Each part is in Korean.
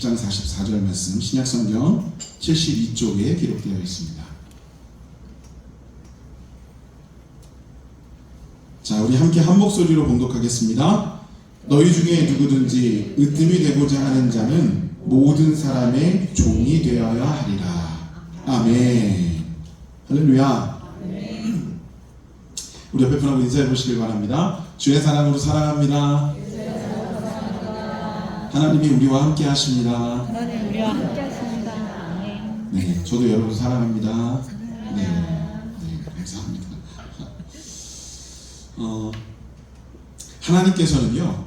10장 44절 말씀 신약성경 72쪽에 기록되어 있습니다. 자, 우리 함께 한 목소리로 봉독하겠습니다. 너희 중에 누구든지 으뜸이 되고자 하는 자는 모든 사람의 종이 되어야 하리라. 아멘. 할렐루야. 우리 옆에 분하고 인사해 보시길 바랍니다. 주의 사랑으로 사랑합니다. 하나님이 우리와 함께 하십니다. 하나님 우리와 함께 하십니다. 네, 저도 여러분 사랑합니다. 네, 감사합니다. 하나님께서는요,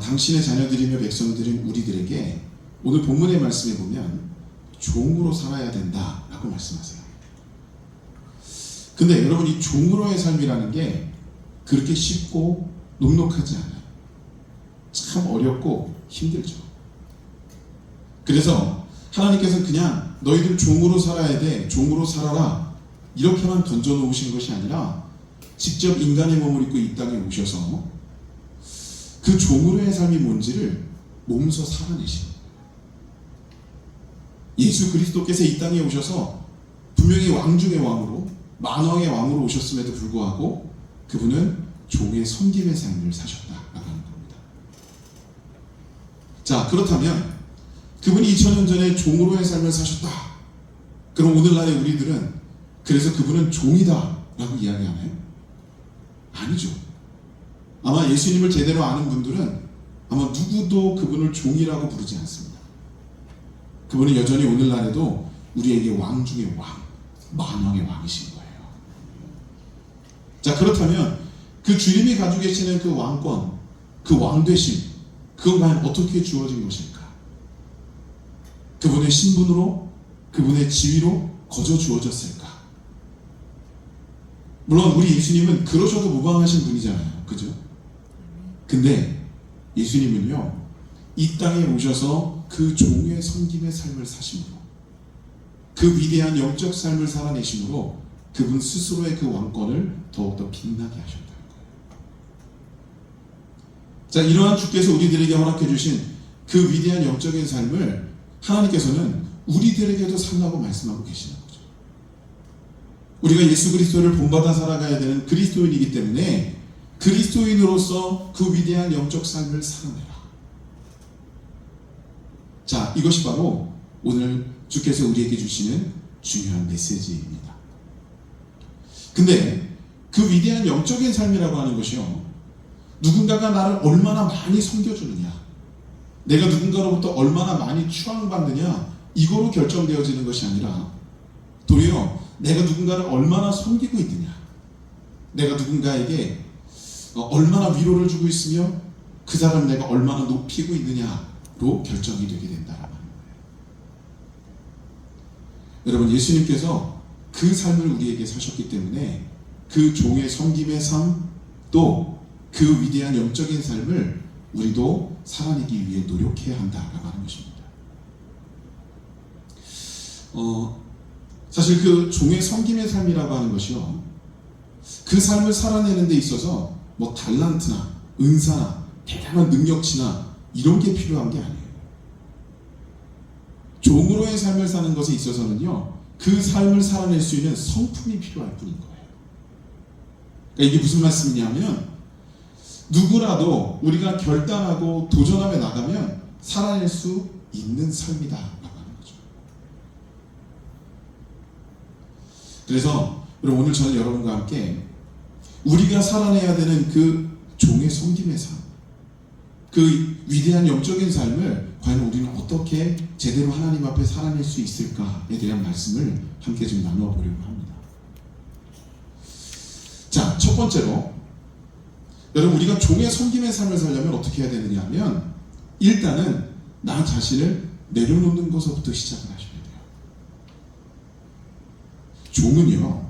당신의 자녀들이며 백성들인 우리들에게 오늘 본문의 말씀에 보면 종으로 살아야 된다라고 말씀하세요. 근데 여러분, 이 종으로의 삶이라는 게 그렇게 쉽고 녹록하지 않아요. 참 어렵고 힘들죠. 그래서 하나님께서 그냥 너희들 종으로 살아야 돼, 종으로 살아라, 이렇게만 던져놓으신 것이 아니라 직접 인간의 몸을 입고 이 땅에 오셔서 그 종으로의 삶이 뭔지를 몸소 살아내신 거예요. 예수 그리스도께서 이 땅에 오셔서 분명히 왕 중의 왕으로, 만왕의 왕으로 오셨음에도 불구하고 그분은 종의 섬김의 삶을 사셨다라고 하는 겁니다. 자, 그렇다면 그분이 2000년 전에 종으로의 삶을 사셨다. 그럼 오늘날의 우리들은 그래서 그분은 종이다 라고 이야기하나요? 아니죠. 아마 예수님을 제대로 아는 분들은 아마 누구도 그분을 종이라고 부르지 않습니다. 그분은 여전히 오늘날에도 우리에게 왕 중의 왕, 만왕의 왕이신 거예요. 자, 그렇다면 그 주님이 가지고 계시는 그 왕권, 그 왕되심, 그건 과연 어떻게 주어진 것일까? 그분의 신분으로, 그분의 지위로 거저 주어졌을까? 물론 우리 예수님은 그러셔도 무방하신 분이잖아요. 그죠? 근데 예수님은요, 이 땅에 오셔서 그 종의 섬김의 삶을 사심으로, 그 위대한 영적 삶을 살아내심으로 그분 스스로의 그 왕권을 더욱더 빛나게 하셨다는 거예요. 자, 이러한 주께서 우리들에게 허락해 주신 그 위대한 영적인 삶을 하나님께서는 우리들에게도 살라고 말씀하고 계시는 거죠. 우리가 예수 그리스도를 본받아 살아가야 되는 그리스도인이기 때문에 그리스도인으로서 그 위대한 영적 삶을 살아내라. 자, 이것이 바로 오늘 주께서 우리에게 주시는 중요한 메시지입니다. 근데 그 위대한 영적인 삶이라고 하는 것이요, 누군가가 나를 얼마나 많이 섬겨주느냐, 내가 누군가로부터 얼마나 많이 추앙받느냐, 이거로 결정되어지는 것이 아니라 도리어 내가 누군가를 얼마나 섬기고 있느냐, 내가 누군가에게 얼마나 위로를 주고 있으며 그 사람을 내가 얼마나 높이고 있느냐로 결정이 되게 된다라는 거예요. 여러분, 예수님께서 그 삶을 우리에게 사셨기 때문에 그 종의 섬김의 삶, 또 그 위대한 영적인 삶을 우리도 살아내기 위해 노력해야 한다라고 하는 것입니다. 사실 그 종의 섬김의 삶이라고 하는 것이요, 그 삶을 살아내는 데 있어서 뭐 달란트나 은사나 대단한 능력치나 이런 게 필요한 게 아니에요. 종으로의 삶을 사는 것에 있어서는요, 그 삶을 살아낼 수 있는 성품이 필요할 뿐인 거예요. 그러니까 이게 무슨 말씀이냐면, 누구라도 우리가 결단하고 도전하며 나가면 살아낼 수 있는 삶이다 라고 하는 거죠. 그래서 여러분, 오늘 저는 여러분과 함께 우리가 살아내야 되는 그 종의 섬김의 삶, 그 위대한 영적인 삶을 과연 우리는 어떻게 제대로 하나님 앞에 살아낼 수 있을까에 대한 말씀을 함께 좀 나누어 보려고 합니다. 자, 첫 번째로 여러분, 우리가 종의 섬김의 삶을 살려면 어떻게 해야 되느냐 하면, 일단은 나 자신을 내려놓는 것부터 시작을 하셔야 돼요. 종은요,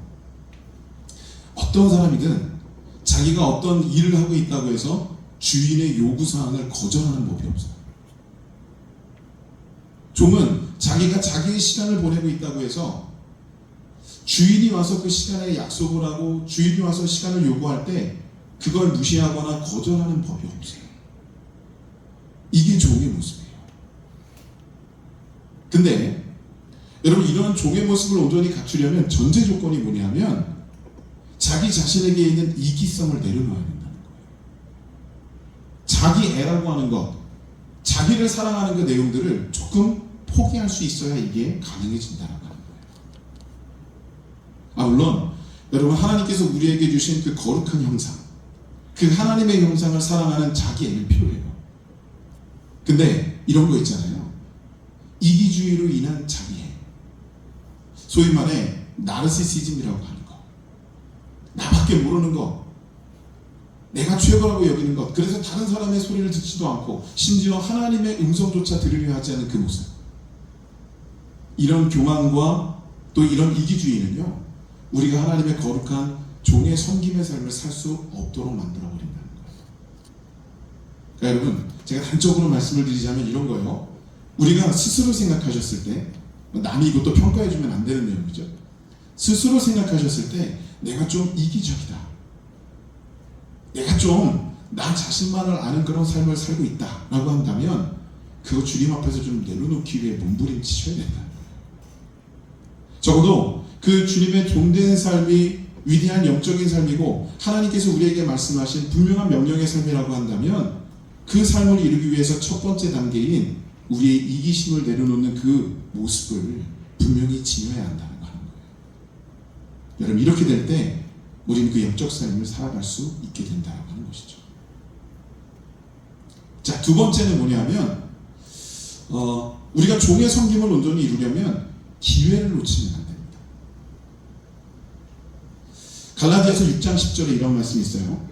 어떤 사람이든 자기가 어떤 일을 하고 있다고 해서 주인의 요구사항을 거절하는 법이 없어요. 종은 자기가 자기의 시간을 보내고 있다고 해서 주인이 와서 그 시간에 약속을 하고 주인이 와서 시간을 요구할 때 그걸 무시하거나 거절하는 법이 없어요. 이게 종의 모습이에요. 근데 여러분, 이런 종의 모습을 온전히 갖추려면 전제 조건이 뭐냐면 자기 자신에게 있는 이기성을 내려놓아야 된다는 거예요. 자기 애라고 하는 것, 자기를 사랑하는 그 내용들을 조금 포기할 수 있어야 이게 가능해진다는 거예요. 물론 여러분, 하나님께서 우리에게 주신 그 거룩한 형상, 그 하나님의 형상을 사랑하는 자기 애는 필요해요. 근데 이런 거 있잖아요. 이기주의로 인한 자기 애, 소위 말해 나르시시즘이라고 하는 거, 나밖에 모르는 거, 내가 최고라고 여기는 것, 그래서 다른 사람의 소리를 듣지도 않고 심지어 하나님의 음성조차 들으려 하지 않는 그 모습, 이런 교만과 또 이런 이기주의는요, 우리가 하나님의 거룩한 종의 섬김의 삶을 살 수 없도록 만들어버린다는 거예요. 그러니까 여러분, 제가 단적으로 말씀을 드리자면 이런 거예요. 우리가 스스로 생각하셨을 때, 남이 이것도 평가해주면 안 되는 내용이죠. 스스로 생각하셨을 때 내가 좀 이기적이다, 내가 좀 나 자신만을 아는 그런 삶을 살고 있다 라고 한다면 그거 주님 앞에서 좀 내려놓기 위해 몸부림치셔야 된다는 거예요. 적어도 그 주님의 종된 삶이 위대한 영적인 삶이고 하나님께서 우리에게 말씀하신 분명한 명령의 삶이라고 한다면 그 삶을 이루기 위해서 첫 번째 단계인 우리의 이기심을 내려놓는 그 모습을 분명히 지녀야 한다는 거 하는 거예요. 여러분, 이렇게 될 때 우리는 그 영적 삶을 살아갈 수 있게 된다고 하는 것이죠. 자, 두 번째는 뭐냐면 우리가 종의 섬김을 온전히 이루려면 기회를 놓치면 안 됩니다. 갈라디아서 6장 10절에 이런 말씀이 있어요.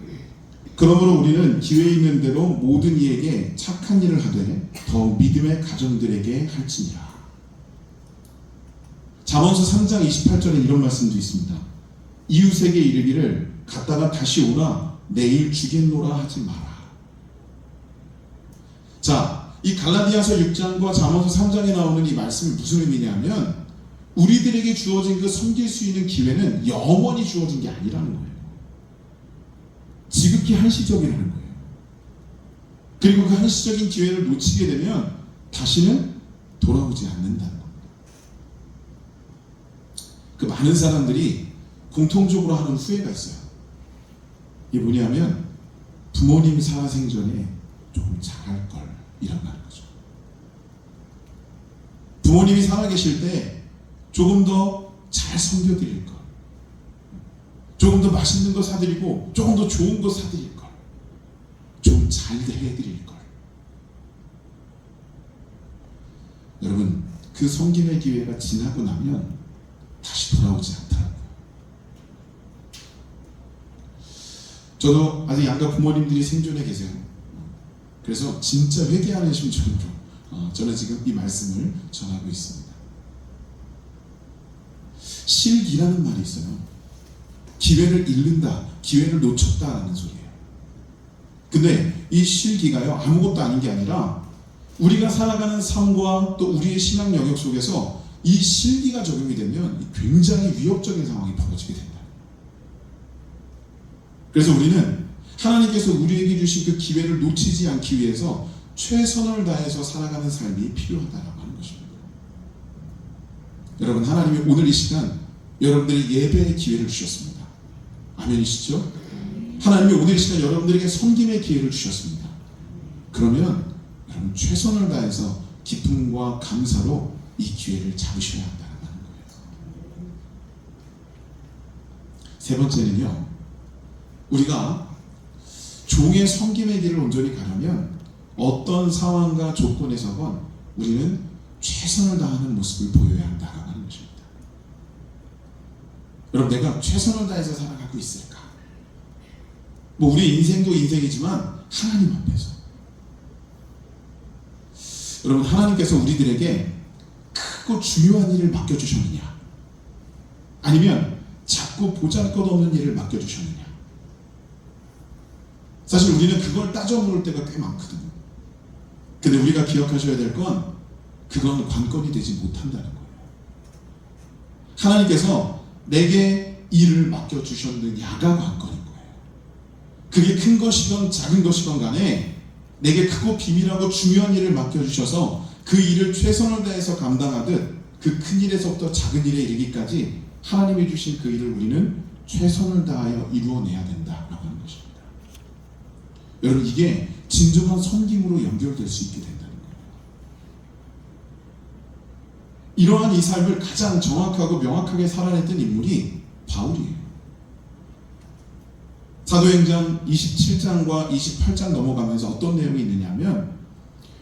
그러므로 우리는 기회 있는 대로 모든 이에게 착한 일을 하되 더욱 믿음의 가정들에게 할지니라. 잠언서 3장 28절에 이런 말씀도 있습니다. 이웃에게 이르기를 갔다가 다시 오라 내일 주겠노라 하지 마라. 자, 이 갈라디아서 6장과 잠언서 3장에 나오는 이 말씀이 무슨 의미냐면 우리들에게 주어진 그 섬길 수 있는 기회는 영원히 주어진 게 아니라는 거예요. 지극히 한시적이라는 거예요. 그리고 그 한시적인 기회를 놓치게 되면 다시는 돌아오지 않는다는 겁니다. 그 많은 사람들이 공통적으로 하는 후회가 있어요. 이게 뭐냐면 부모님 살아생전에 조금 잘할 걸, 이런 거 하는 거죠. 부모님이 살아계실 때 조금 더 잘 섬겨드릴 걸, 조금 더 맛있는 거 사드리고 조금 더 좋은 거 사드릴 걸, 좀 잘 대해드릴 걸. 여러분, 그 섬김의 기회가 지나고 나면 다시 돌아오지 않더라고요. 저도 아직 양가 부모님들이 생존해 계세요. 그래서 진짜 회개하는 심정으로 저는 지금 이 말씀을 전하고 있습니다. 실기라는 말이 있어요. 기회를 잃는다, 기회를 놓쳤다라는 소리예요. 근데 이 실기가요, 아무것도 아닌 게 아니라 우리가 살아가는 삶과 또 우리의 신앙 영역 속에서 이 실기가 적용이 되면 굉장히 위협적인 상황이 벌어지게 된다. 그래서 우리는 하나님께서 우리에게 주신 그 기회를 놓치지 않기 위해서 최선을 다해서 살아가는 삶이 필요하다고 하는 것입니다. 여러분, 하나님이 오늘 이 시간 여러분들의 예배의 기회를 주셨습니다. 아멘이시죠? 하나님이 오늘 이 시간 여러분들에게 섬김의 기회를 주셨습니다. 그러면 여러분 최선을 다해서 기쁨과 감사로 이 기회를 잡으셔야 한다는 거예요. 세 번째는요, 우리가 종의 섬김의 길을 온전히 가려면 어떤 상황과 조건에서건 우리는 최선을 다하는 모습을 보여야 한다는 것입니다. 여러분, 내가 최선을 다해서 살아가고 있을까? 우리 인생도 인생이지만 하나님 앞에서, 여러분, 하나님께서 우리들에게 크고 중요한 일을 맡겨주셨느냐, 아니면 작고 보잘것없는 일을 맡겨주셨느냐. 사실 우리는 그걸 따져 물을 때가 꽤 많거든요. 근데 우리가 기억하셔야 될 건 그건 관건이 되지 못한다는 거예요. 하나님께서 내게 일을 맡겨주셨느냐가 관건인 거예요. 그게 큰 것이건 작은 것이건 간에 내게 크고 비밀하고 중요한 일을 맡겨주셔서 그 일을 최선을 다해서 감당하듯 그 큰 일에서부터 작은 일에 이르기까지 하나님이 주신 그 일을 우리는 최선을 다하여 이루어내야 된다라고 하는 것입니다. 여러분, 이게 진정한 섬김으로 연결될 수 있게 된다는 거예요. 이러한 이 삶을 가장 정확하고 명확하게 살아냈던 인물이 바울이에요. 사도행전 27장과 28장 넘어가면서 어떤 내용이 있느냐면,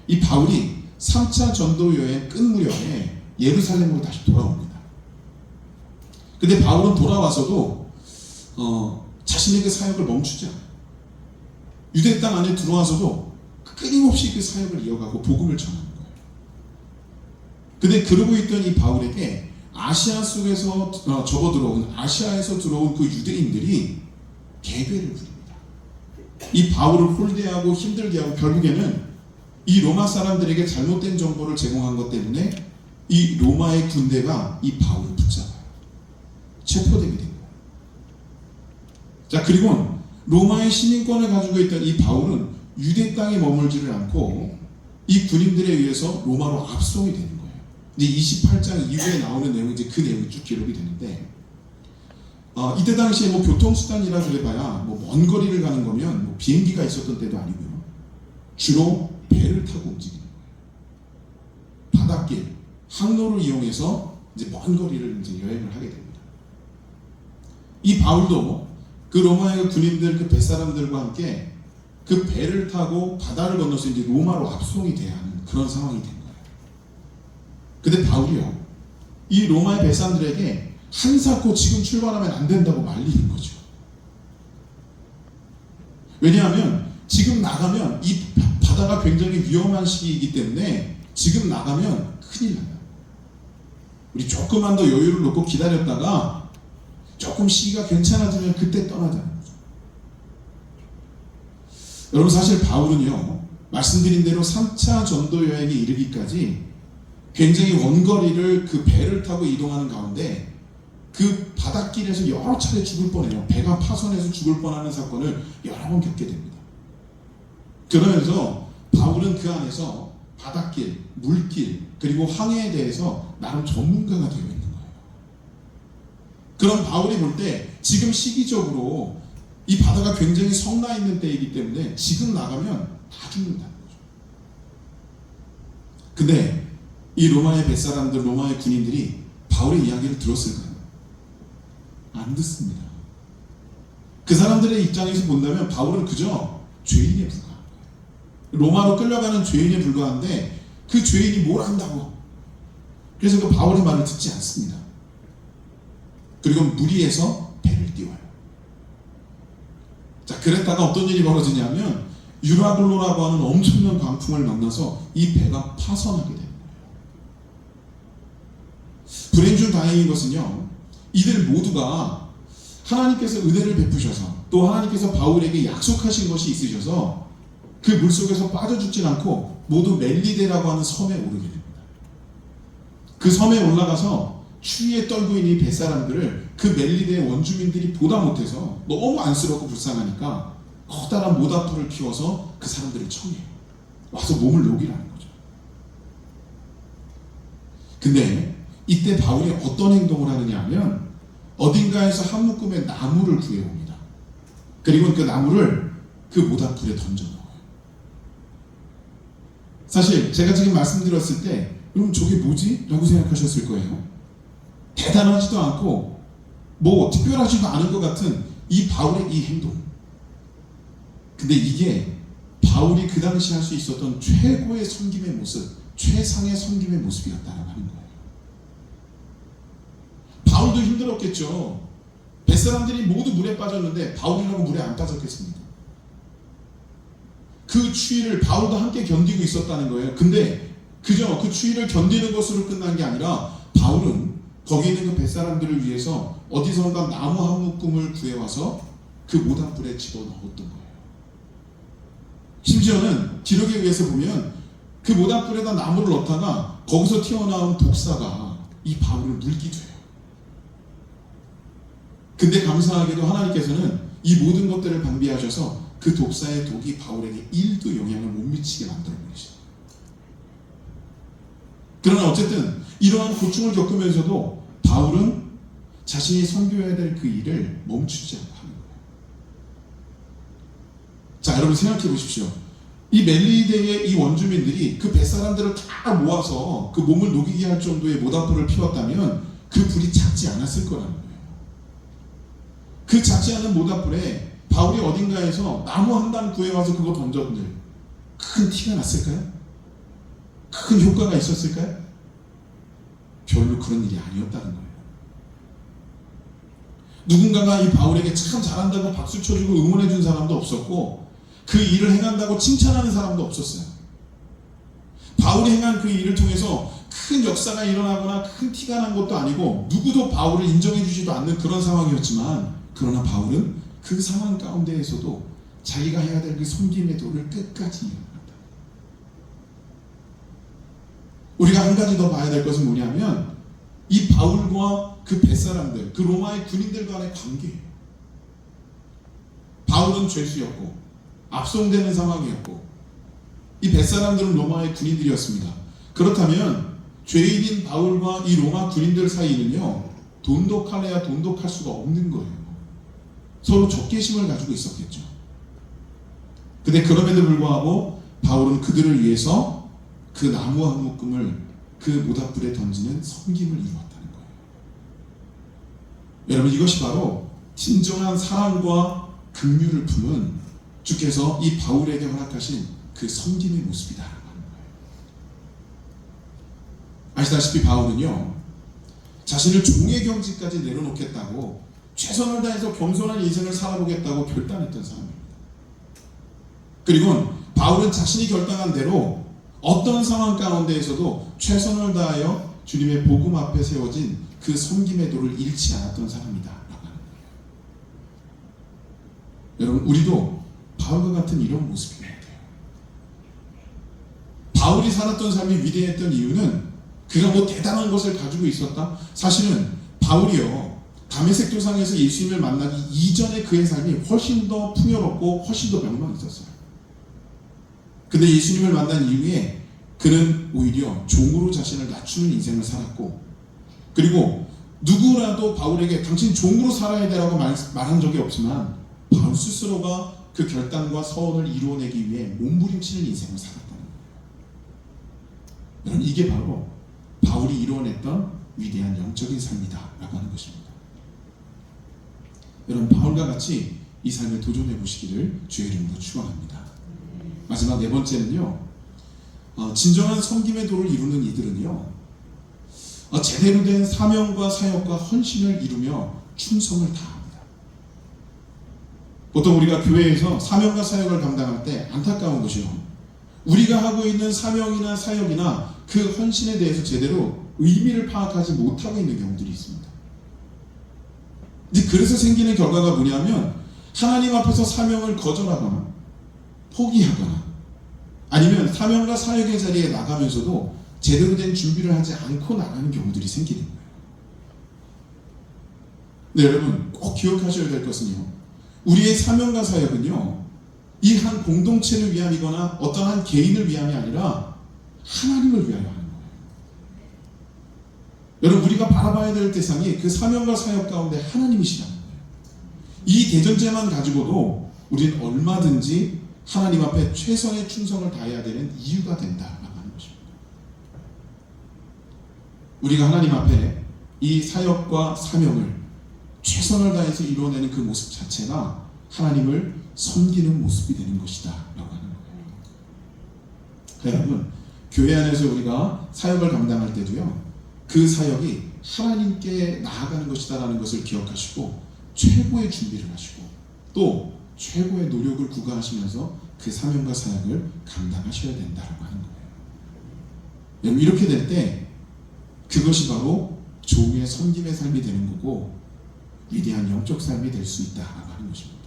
이 바울이 3차 전도 여행 끝 무렵에 예루살렘으로 다시 돌아옵니다. 근데 바울은 돌아와서도 자신의 그 사역을 멈추지 않아요. 유대 땅 안에 들어와서도 끊임없이 그 사역을 이어가고 복음을 전하는 거예요. 근데 그러고 있던 이 바울에게 아시아 속에서 아시아에서 들어온 그 유대인들이 개배를 부립니다. 이 바울을 홀대하고 힘들게 하고 결국에는 이 로마 사람들에게 잘못된 정보를 제공한 것 때문에 이 로마의 군대가 이 바울을 붙잡아요. 체포되게 된 거예요. 자, 그리고 로마의 시민권을 가지고 있던 이 바울은 유대 땅에 머물지를 않고 이 군인들에 의해서 로마로 압송이 되는 거예요. 이제 28장 이후에 나오는 내용이 이제 그 내용이 쭉 기록이 되는데, 이때 당시에 뭐 교통수단이라 그래봐야 뭐 먼 거리를 가는 거면 뭐 비행기가 있었던 때도 아니고요. 주로 배를 타고 움직이는 거예요. 바닷길, 항로를 이용해서 이제 먼 거리를 이제 여행을 하게 됩니다. 이 바울도 그 로마의 군인들, 그 뱃사람들과 함께 그 배를 타고 바다를 건너서 이제 로마로 압송이 돼야 하는 그런 상황이 된 거예요. 근데 바울이요, 이 로마의 뱃사람들에게 한사코 지금 출발하면 안 된다고 말리는 거죠. 왜냐하면 지금 나가면 이 바다가 굉장히 위험한 시기이기 때문에 지금 나가면 큰일 난다. 우리 조금만 더 여유를 놓고 기다렸다가 조금 시기가 괜찮아지면 그때 떠나자는 거죠. 여러분, 사실 바울은요, 말씀드린 대로 3차 전도 여행에 이르기까지 굉장히 원거리를 그 배를 타고 이동하는 가운데 그 바닷길에서 여러 차례 죽을 뻔해요. 배가 파손해서 죽을 뻔하는 사건을 여러 번 겪게 됩니다. 그러면서 바울은 그 안에서 바닷길, 물길, 그리고 항해에 대해서 나름 전문가가 되어 있는 거예요. 그럼 바울이 볼 때 지금 시기적으로 이 바다가 굉장히 성나 있는 때이기 때문에 지금 나가면 다 죽는다는 거죠. 근데 이 로마의 뱃사람들, 로마의 군인들이 바울의 이야기를 들었을까요? 안 듣습니다. 그 사람들의 입장에서 본다면 바울은 그저 죄인에 불과한 거예요. 로마로 끌려가는 죄인에 불과한데 그 죄인이 뭘 안다고. 그래서 그 바울의 말을 듣지 않습니다. 그리고 무리해서 배를 띄워요. 자, 그랬다가 어떤 일이 벌어지냐면 유라굴로라고 하는 엄청난 광풍을 만나서 이 배가 파손하게 됩니다. 불행 중 다행인 것은요, 이들 모두가 하나님께서 은혜를 베푸셔서 또 하나님께서 바울에게 약속하신 것이 있으셔서 그 물속에서 빠져 죽진 않고 모두 멜리데라고 하는 섬에 오르게 됩니다. 그 섬에 올라가서 추위에 떨고 있는 이 뱃사람들을 그 멜리데의 원주민들이 보다 못해서 너무 안쓰럽고 불쌍하니까 커다란 모닥불을 피워서 그 사람들을 청해요. 와서 몸을 녹이라는 거죠. 근데 이때 바울이 어떤 행동을 하느냐 하면 어딘가에서 한 묶음의 나무를 구해옵니다. 그리고 그 나무를 그 모닥불에 던져넣어요. 사실 제가 지금 말씀드렸을 때 여러분 저게 뭐지? 라고 생각하셨을 거예요. 대단하지도 않고 뭐 특별하지도 않은 것 같은 이 바울의 이 행동. 근데 이게 바울이 그 당시 할 수 있었던 최고의 섬김의 모습, 최상의 섬김의 모습이었다라고 하는 거예요. 바울도 힘들었겠죠. 뱃사람들이 모두 물에 빠졌는데 바울이라고 물에 안 빠졌겠습니까? 그 추위를 바울도 함께 견디고 있었다는 거예요. 근데 그저 그 추위를 견디는 것으로 끝난 게 아니라 바울은 거기 있는 그 뱃사람들을 위해서 어디선가 나무 한 묶음을 구해와서 그 모닥불에 집어넣었던 거예요. 심지어는 기록에 의해서 보면 그 모닥불에다 나무를 넣다가 거기서 튀어나온 독사가 이 바울을 물기도 해요. 근데 감사하게도 하나님께서는 이 모든 것들을 방비하셔서 그 독사의 독이 바울에게 1도 영향을 못 미치게 만들어 버리셨어요. 그러나 어쨌든 이러한 고충을 겪으면서도 바울은 자신이 선교해야 될 그 일을 멈추지 않고 하는 거예요. 자, 여러분 생각해 보십시오. 이 멜리데의 이 원주민들이 그 뱃사람들을 다 모아서 그 몸을 녹이게 할 정도의 모닥불을 피웠다면 그 불이 작지 않았을 거라는 거예요. 그 작지 않은 모닥불에 바울이 어딘가에서 나무 한 단 구해와서 그거 던졌는데 큰 티가 났을까요? 큰 효과가 있었을까요? 별로 그런 일이 아니었다는 거예요. 누군가가 이 바울에게 참 잘한다고 박수 쳐주고 응원해준 사람도 없었고 그 일을 행한다고 칭찬하는 사람도 없었어요. 바울이 행한 그 일을 통해서 큰 역사가 일어나거나 큰 티가 난 것도 아니고 누구도 바울을 인정해주지도 않는 그런 상황이었지만 그러나 바울은 그 상황 가운데에서도 자기가 해야 될 그 섬김의 도를 끝까지 이어갔다. 우리가 한 가지 더 봐야 될 것은 뭐냐면 이 바울과 그 뱃사람들, 그 로마의 군인들 간의 관계예요. 바울은 죄수였고 압송되는 상황이었고 이 뱃사람들은 로마의 군인들이었습니다. 그렇다면 죄인인 바울과 이 로마 군인들 사이는요 돈독하래야 돈독할 수가 없는 거예요. 서로 적개심을 가지고 있었겠죠. 근데 그럼에도 불구하고 바울은 그들을 위해서 그 나무 한 묶음을 그 모닥불에 던지는 섬김을 이루었다는 거예요. 여러분, 이것이 바로 진정한 사랑과 긍휼을 품은 주께서 이 바울에게 허락하신 그 섬김의 모습이다라고 하는 거예요. 아시다시피 바울은요 자신을 종의 경지까지 내려놓겠다고 최선을 다해서 겸손한 인생을 살아보겠다고 결단했던 사람입니다. 그리고 바울은 자신이 결단한 대로 어떤 상황 가운데에서도 최선을 다하여 주님의 복음 앞에 세워진 그 섬김의 도를 잃지 않았던 사람이다 라고 하는 거예요. 여러분, 우리도 바울과 같은 이런 모습이어야 돼요. 바울이 살았던 삶이 위대했던 이유는 그가 뭐 대단한 것을 가지고 있었다? 사실은 바울이요 다메섹 도상에서 예수님을 만나기 이전에 그의 삶이 훨씬 더 풍요롭고 훨씬 더 명망 있었어요. 근데 예수님을 만난 이후에 그는 오히려 종으로 자신을 낮추는 인생을 살았고, 그리고 누구라도 바울에게 당신 종으로 살아야 되라고 말한 적이 없지만 바울 스스로가 그 결단과 서원을 이루어내기 위해 몸부림치는 인생을 살았다는 거예요. 여러분, 이게 바로 바울이 이루어냈던 위대한 영적인 삶이다 라고 하는 것입니다. 여러분, 바울과 같이 이 삶에 도전해 보시기를 주의 이름으로 축원합니다. 마지막 네 번째는요, 진정한 섬김의 도를 이루는 이들은요 제대로 된 사명과 사역과 헌신을 이루며 충성을 다합니다. 보통 우리가 교회에서 사명과 사역을 감당할 때 안타까운 것이요, 우리가 하고 있는 사명이나 사역이나 그 헌신에 대해서 제대로 의미를 파악하지 못하고 있는 경우들이 있습니다. 이제 그래서 생기는 결과가 뭐냐면 하나님 앞에서 사명을 거절하거나 포기하거나 아니면 사명과 사역의 자리에 나가면서도 제대로 된 준비를 하지 않고 나가는 경우들이 생기는 거예요. 네, 여러분 꼭 기억하셔야 될 것은요, 우리의 사명과 사역은요 이 한 공동체를 위함이거나 어떤 한 개인을 위함이 아니라 하나님을 위하여 하는 거예요. 여러분, 우리가 바라봐야 될 대상이 그 사명과 사역 가운데 하나님이시라는 거예요. 이 대전제만 가지고도 우리는 얼마든지 하나님 앞에 최선의 충성을 다해야 되는 이유가 된다라고 하는 것입니다. 우리가 하나님 앞에 이 사역과 사명을 최선을 다해서 이루어내는 그 모습 자체가 하나님을 섬기는 모습이 되는 것이다 라고 하는 거예요. 여러분, 교회 안에서 우리가 사역을 감당할 때도요 그 사역이 하나님께 나아가는 것이다 라는 것을 기억하시고 최고의 준비를 하시고 또 최고의 노력을 구가하시면서 그 사명과 사역을 감당하셔야 된다라고 하는 거예요. 여러분, 이렇게 될 때 그것이 바로 종의 섬김의 삶이 되는 거고 위대한 영적 삶이 될 수 있다라고 하는 것입니다.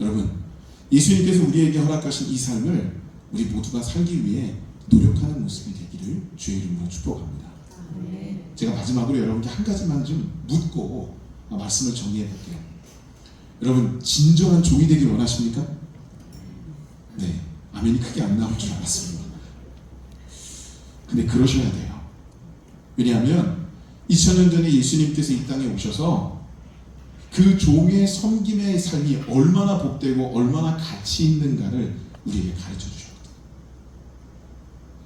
여러분, 예수님께서 우리에게 허락하신 이 삶을 우리 모두가 살기 위해 노력하는 모습이 되기를 주의 이름으로 축복합니다. 제가 마지막으로 여러분께 한 가지만 좀 묻고 말씀을 정리해 볼게요. 여러분, 진정한 종이 되길 원하십니까? 네, 아멘이 크게 안 나올 줄 알았습니다. 근데 그러셔야 돼요. 왜냐하면 2000년 전에 예수님께서 이 땅에 오셔서 그 종의 섬김의 삶이 얼마나 복되고 얼마나 가치 있는가를 우리에게 가르쳐 주셨거든요.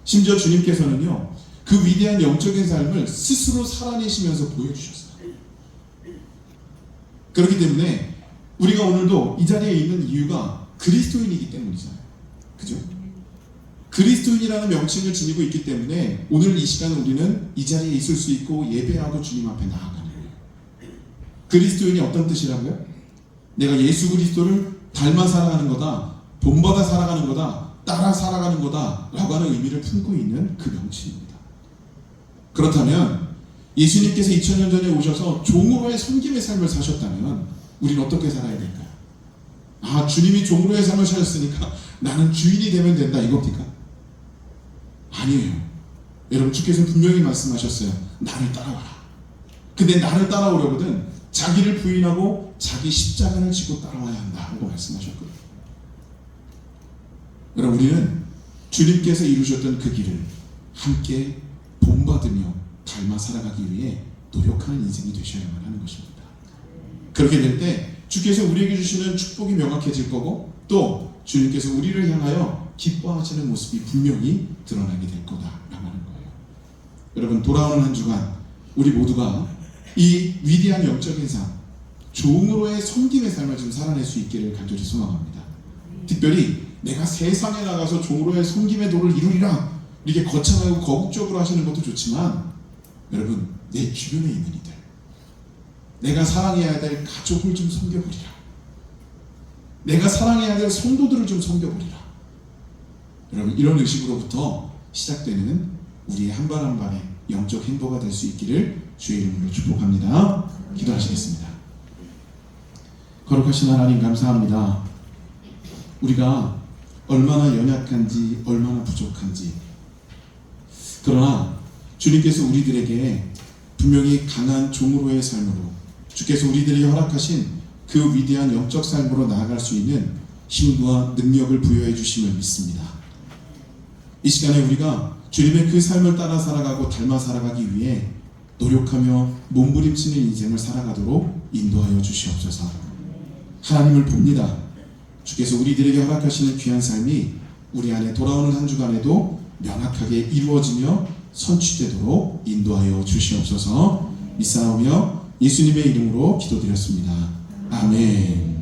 심지어 주님께서는요, 그 위대한 영적인 삶을 스스로 살아내시면서 보여주셨어요. 그렇기 때문에 우리가 오늘도 이 자리에 있는 이유가 그리스도인이기 때문이잖아요. 그죠? 그리스도인이라는 명칭을 지니고 있기 때문에 오늘 이 시간 우리는 이 자리에 있을 수 있고 예배하고 주님 앞에 나아가는 거예요. 그리스도인이 어떤 뜻이라고요? 내가 예수 그리스도를 닮아 살아가는 거다, 본받아 살아가는 거다, 따라 살아가는 거다 라고 하는 의미를 품고 있는 그 명칭입니다. 그렇다면 예수님께서 2000년 전에 오셔서 종으로의 섬김의 삶을 사셨다면 우리는 어떻게 살아야 될까요? 아, 주님이 종으로의 삶을 사셨으니까 나는 주인이 되면 된다 이겁니까? 아니에요. 여러분, 주께서는 분명히 말씀하셨어요. 나를 따라와라. 근데 나를 따라오려거든 자기를 부인하고 자기 십자가를 지고 따라와야 한다 라고 말씀하셨거든요. 여러분, 우리는 주님께서 이루셨던 그 길을 함께 본받으며 닮아 살아가기 위해 노력하는 인생이 되셔야만 하는 것입니다. 그렇게 될 때 주께서 우리에게 주시는 축복이 명확해질 거고, 또 주님께서 우리를 향하여 기뻐하시는 모습이 분명히 드러나게 될 거다라고 하는 거예요. 여러분, 돌아오는 한 주간 우리 모두가 이 위대한 영적인 삶, 종으로의 섬김의 삶을 좀 살아낼 수 있기를 간절히 소망합니다. 특별히 내가 세상에 나가서 종으로의 섬김의 도를 이루리라 이렇게 거창하고 거국적으로 하시는 것도 좋지만, 여러분, 내 주변에 있는 이들, 내가 사랑해야 될 가족을 좀 섬겨보리라. 내가 사랑해야 될 성도들을 좀 섬겨보리라. 여러분, 이런 의식으로부터 시작되는 우리의 한 발 한 발의 영적 행보가 될 수 있기를 주의 이름으로 축복합니다. 기도하시겠습니다. 거룩하신 하나님, 감사합니다. 우리가 얼마나 연약한지, 얼마나 부족한지, 그러나 주님께서 우리들에게 분명히 강한 종으로의 삶으로, 주께서 우리들에게 허락하신 그 위대한 영적 삶으로 나아갈 수 있는 힘과 능력을 부여해 주심을 믿습니다. 이 시간에 우리가 주님의 그 삶을 따라 살아가고 닮아 살아가기 위해 노력하며 몸부림치는 인생을 살아가도록 인도하여 주시옵소서. 하나님을 봅니다. 주께서 우리들에게 허락하시는 귀한 삶이 우리 안에 돌아오는 한 주간에도 명확하게 이루어지며 선취되도록 인도하여 주시옵소서. 믿사오며 예수님의 이름으로 기도드렸습니다. 아멘.